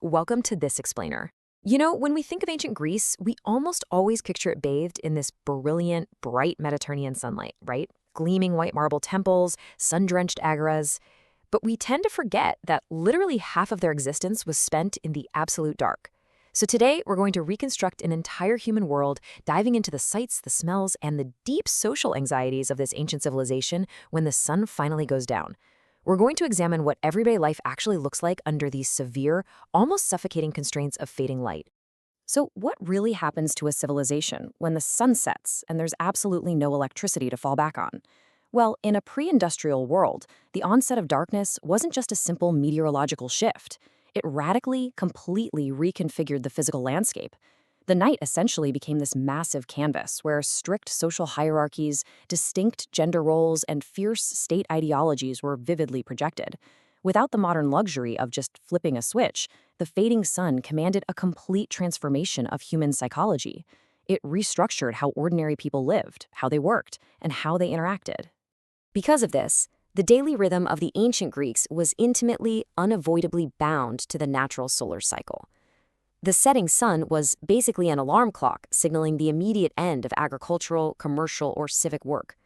Welcome to This Explainer. You know, when we think of ancient Greece, we almost always picture it bathed in this brilliant, bright Mediterranean sunlight, right? Gleaming white marble temples, sun-drenched agoras. But we tend to forget that literally half of their existence was spent in the absolute dark. So today, we're going to reconstruct an entire human world, diving into the sights, the smells, and the deep social anxieties of this ancient civilization when the sun finally goes down. We're going to examine what everyday life actually looks like under these severe, almost suffocating constraints of fading light. So what really happens to a civilization when the sun sets and there's absolutely no electricity to fall back on? Well, in a pre-industrial world, the onset of darkness wasn't just a simple meteorological shift. It radically, completely reconfigured the physical landscape. The night essentially became this massive canvas where strict social hierarchies, distinct gender roles, and fierce state ideologies were vividly projected. Without the modern luxury of just flipping a switch, the fading sun commanded a complete transformation of human psychology. It restructured how ordinary people lived, how they worked, and how they interacted. Because of this, the daily rhythm of the ancient Greeks was intimately, unavoidably bound to the natural solar cycle. The setting sun was basically an alarm clock signaling the immediate end of agricultural, commercial, or civic work.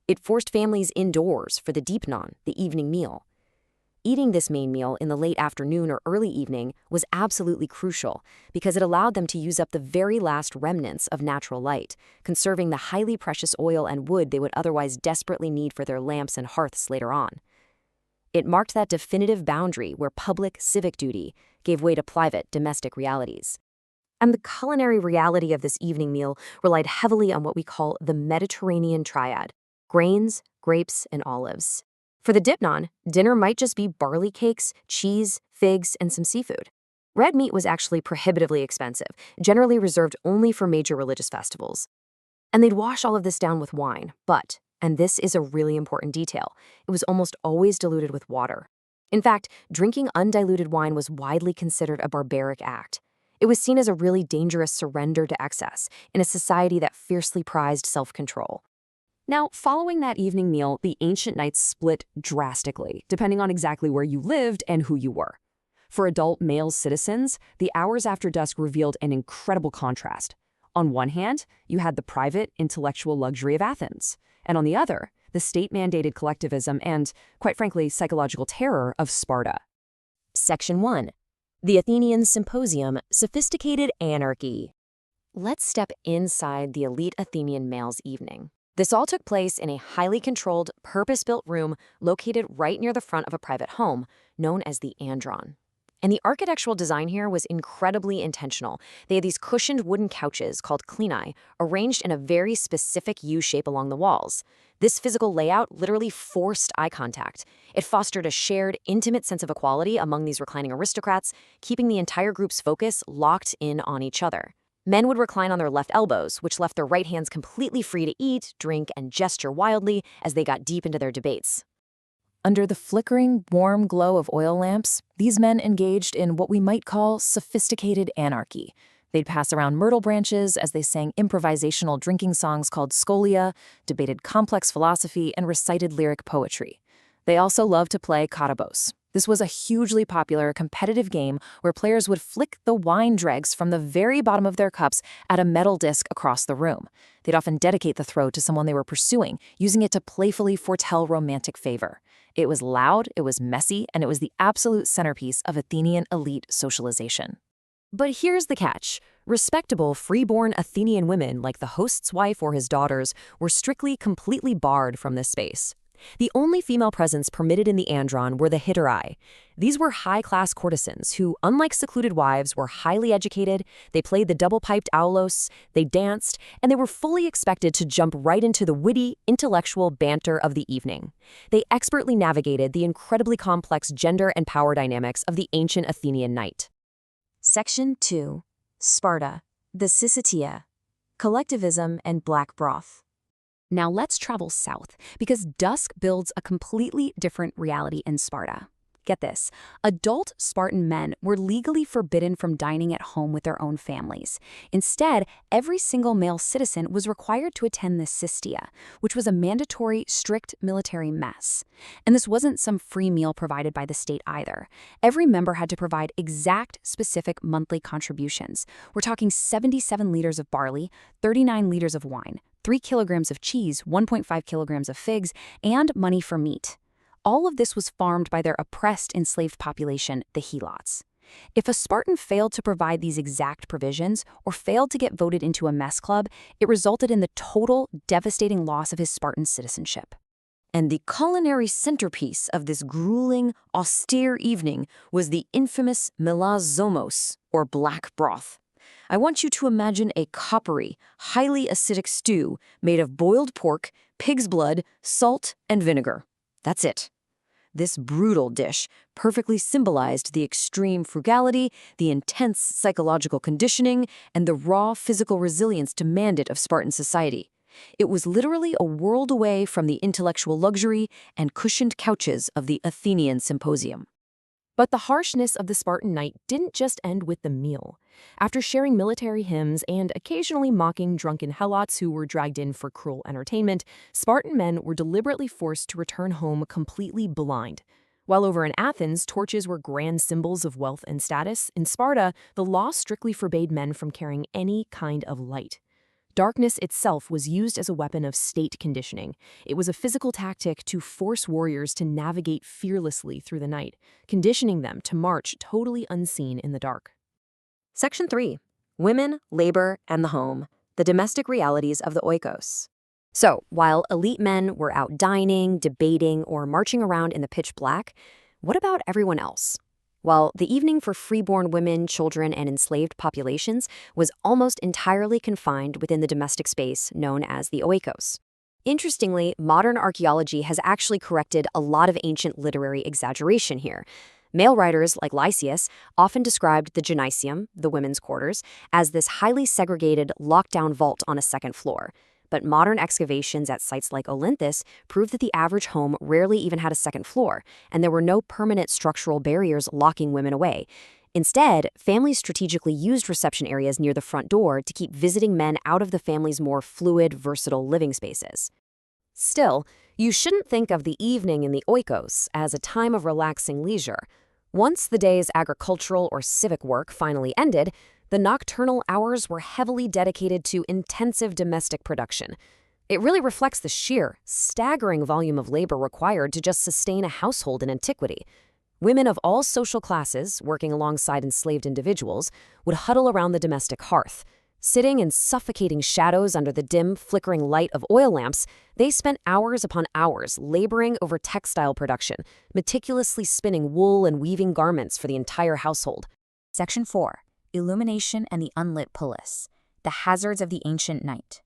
It forced families indoors for the deepnon, the evening meal. Eating this main meal in the late afternoon or early evening was absolutely crucial because it allowed them to use up the very last remnants of natural light, conserving the highly precious oil and wood they would otherwise desperately need for their lamps and hearths later on. It marked that definitive boundary where public civic duty gave way to private domestic realities. And the culinary reality of this evening meal relied heavily on what we call the Mediterranean triad: grains, grapes, and olives. For the dipnon, dinner might just be barley cakes, cheese, figs, and some seafood. Red meat was actually prohibitively expensive, generally reserved only for major religious festivals. And they'd wash all of this down with wine, but, and this is a really important detail, it was almost always diluted with water. In fact, drinking undiluted wine was widely considered a barbaric act. It was seen as a really dangerous surrender to excess in a society that fiercely prized self-control. Now, following that evening meal, the ancient nights split drastically, depending on exactly where you lived and who you were. For adult male citizens, the hours after dusk revealed an incredible contrast. On one hand, you had the private, intellectual luxury of Athens, and on the other, the state-mandated collectivism and, quite frankly, psychological terror of Sparta. Section 1. The Athenian Symposium, Sophisticated Anarchy. Let's step inside the elite Athenian male's evening. This all took place in a highly controlled, purpose-built room located right near the front of a private home, known as the andron. And the architectural design here was incredibly intentional. They had these cushioned wooden couches called clinai, arranged in a very specific U-shape along the walls. This physical layout literally forced eye contact. It fostered a shared, intimate sense of equality among these reclining aristocrats, keeping the entire group's focus locked in on each other. Men would recline on their left elbows, which left their right hands completely free to eat, drink, and gesture wildly as they got deep into their debates. Under the flickering, warm glow of oil lamps, these men engaged in what we might call sophisticated anarchy. They'd pass around myrtle branches as they sang improvisational drinking songs called scholia, debated complex philosophy, and recited lyric poetry. They also loved to play karabos. This was a hugely popular competitive game where players would flick the wine dregs from the very bottom of their cups at a metal disc across the room. They'd often dedicate the throw to someone they were pursuing, using it to playfully foretell romantic favor. It was loud, it was messy, and it was the absolute centerpiece of Athenian elite socialization. But here's the catch. Respectable, freeborn Athenian women like the host's wife or his daughters were strictly, completely barred from this space. The only female presence permitted in the andron were the hetarai. These were high-class courtesans who, unlike secluded wives, were highly educated, they played the double-piped aulos, they danced, and they were fully expected to jump right into the witty, intellectual banter of the evening. They expertly navigated the incredibly complex gender and power dynamics of the ancient Athenian night. Section 2. Sparta, the Syssitia, Collectivism and Black Broth. Now let's travel south, because dusk builds a completely different reality in Sparta. Get this, adult Spartan men were legally forbidden from dining at home with their own families. Instead, every single male citizen was required to attend the Sistia, which was a mandatory, strict military mess. And this wasn't some free meal provided by the state either. Every member had to provide exact, specific monthly contributions. We're talking 77 liters of barley, 39 liters of wine, 3 kilograms of cheese, 1.5 kilograms of figs, and money for meat. All of this was farmed by their oppressed enslaved population, the helots. If a Spartan failed to provide these exact provisions or failed to get voted into a mess club, it resulted in the total, devastating loss of his Spartan citizenship. And the culinary centerpiece of this grueling, austere evening was the infamous melazomos, or black broth. I want you to imagine a coppery, highly acidic stew made of boiled pork, pig's blood, salt, and vinegar. That's it. This brutal dish perfectly symbolized the extreme frugality, the intense psychological conditioning, and the raw physical resilience demanded of Spartan society. It was literally a world away from the intellectual luxury and cushioned couches of the Athenian symposium. But the harshness of the Spartan night didn't just end with the meal. After sharing military hymns and occasionally mocking drunken helots who were dragged in for cruel entertainment, Spartan men were deliberately forced to return home completely blind. While over in Athens, torches were grand symbols of wealth and status, in Sparta, the law strictly forbade men from carrying any kind of light. Darkness itself was used as a weapon of state conditioning. It was a physical tactic to force warriors to navigate fearlessly through the night, conditioning them to march totally unseen in the dark. Section 3. Women, Labor, and the Home. The Domestic Realities of the Oikos. So, while elite men were out dining, debating, or marching around in the pitch black, what about everyone else? Well, the evening for freeborn women, children, and enslaved populations was almost entirely confined within the domestic space known as the oikos. Interestingly, modern archaeology has actually corrected a lot of ancient literary exaggeration here. Male writers like Lysias often described the gymnasium, the women's quarters, as this highly segregated, locked-down vault on a second floor. But modern excavations at sites like Olynthus prove that the average home rarely even had a second floor, and there were no permanent structural barriers locking women away. Instead, families strategically used reception areas near the front door to keep visiting men out of the family's more fluid, versatile living spaces. Still, you shouldn't think of the evening in the oikos as a time of relaxing leisure. Once the day's agricultural or civic work finally ended, the nocturnal hours were heavily dedicated to intensive domestic production. It really reflects the sheer, staggering volume of labor required to just sustain a household in antiquity. Women of all social classes, working alongside enslaved individuals, would huddle around the domestic hearth. Sitting in suffocating shadows under the dim, flickering light of oil lamps, they spent hours upon hours laboring over textile production, meticulously spinning wool and weaving garments for the entire household. Section 4. Illumination and the Unlit Polis. The Hazards of the Ancient Night.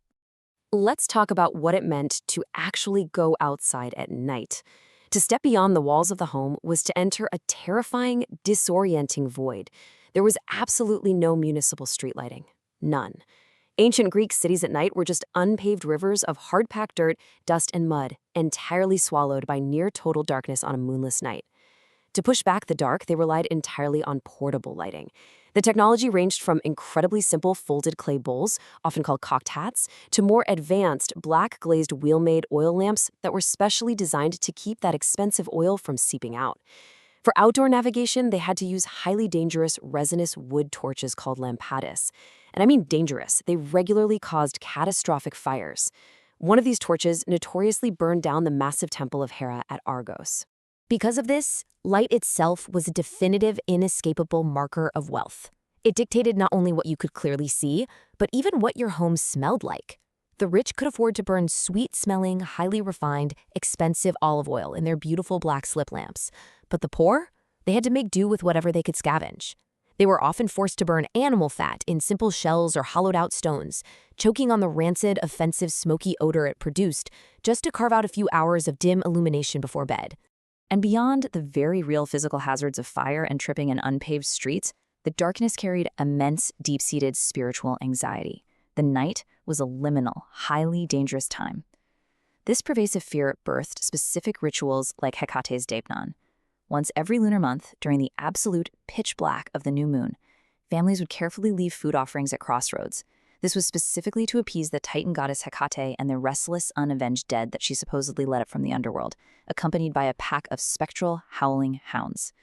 Let's talk about what it meant to actually go outside at night. To step beyond the walls of the home was to enter a terrifying, disorienting void. There was absolutely no municipal street lighting. None. Ancient Greek cities at night were just unpaved rivers of hard-packed dirt, dust, and mud, entirely swallowed by near-total darkness on a moonless night. To push back the dark, they relied entirely on portable lighting. The technology ranged from incredibly simple folded clay bowls, often called cocked hats, to more advanced black-glazed wheel-made oil lamps that were specially designed to keep that expensive oil from seeping out. For outdoor navigation, they had to use highly dangerous resinous wood torches called lampades. And I mean dangerous. They regularly caused catastrophic fires. One of these torches notoriously burned down the massive temple of Hera at Argos. Because of this, light itself was a definitive, inescapable marker of wealth. It dictated not only what you could clearly see, but even what your home smelled like. The rich could afford to burn sweet-smelling, highly refined, expensive olive oil in their beautiful black slip lamps. But the poor? They had to make do with whatever they could scavenge. They were often forced to burn animal fat in simple shells or hollowed-out stones, choking on the rancid, offensive, smoky odor it produced, just to carve out a few hours of dim illumination before bed. And beyond the very real physical hazards of fire and tripping in unpaved streets, the darkness carried immense, deep-seated spiritual anxiety. The night was a liminal, highly dangerous time. This pervasive fear birthed specific rituals like Hecate's Deipnon. Once every lunar month, during the absolute pitch black of the new moon, families would carefully leave food offerings at crossroads. This was specifically to appease the Titan goddess Hecate and the restless, unavenged dead that she supposedly led up from the underworld, accompanied by a pack of spectral, howling hounds.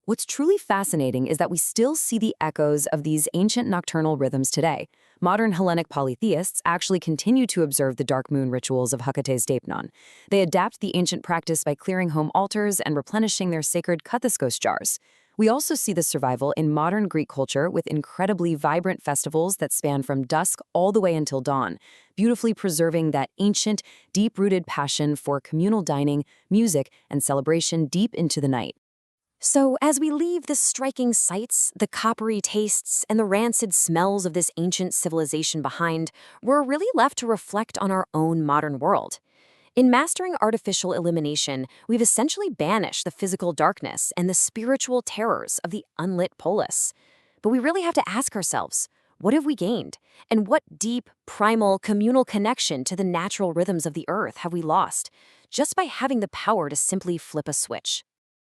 What's truly fascinating is that we still see the echoes of these ancient nocturnal rhythms today. Modern Hellenic polytheists actually continue to observe the dark moon rituals of Hecate's Deipnon. They adapt the ancient practice by clearing home altars and replenishing their sacred kathiskos jars. We also see the survival in modern Greek culture with incredibly vibrant festivals that span from dusk all the way until dawn, beautifully preserving that ancient, deep-rooted passion for communal dining, music, and celebration deep into the night. So, as we leave the striking sights, the coppery tastes, and the rancid smells of this ancient civilization behind, we're really left to reflect on our own modern world. In mastering artificial illumination, we've essentially banished the physical darkness and the spiritual terrors of the unlit polis. But we really have to ask ourselves, what have we gained? And what deep, primal, communal connection to the natural rhythms of the earth have we lost, just by having the power to simply flip a switch?